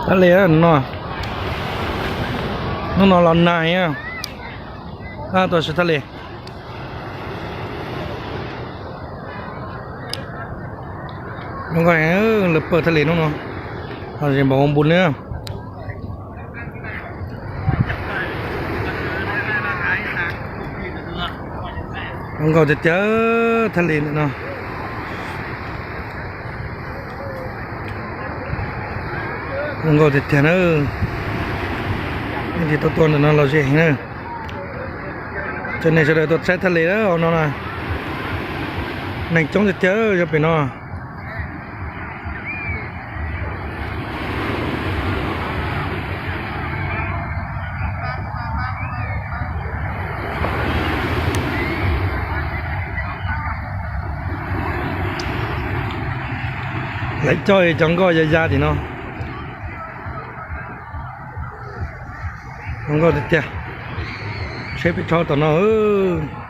ทะเลอ่ะเนาะน้องๆร้อนในอ่ะตัวชุดทะเลน้องก็หรือเปิดทะเลน้องๆเราจะบอกบุญเนี่ยน้องก็จะเจอทะเลเนาะน้องก็จะเจอเนอะนี่ที่ตัวนั้นเราจะเห็นเนอะจนในเฉลยตัวแซ่ทะเลแล้วน้องนะในจ้องจะเจอจะไปเนาะไหลจ้อยจังก็ยาๆดิเนาะน้องก็จะเจอใช้ไปชอต่อเนาะ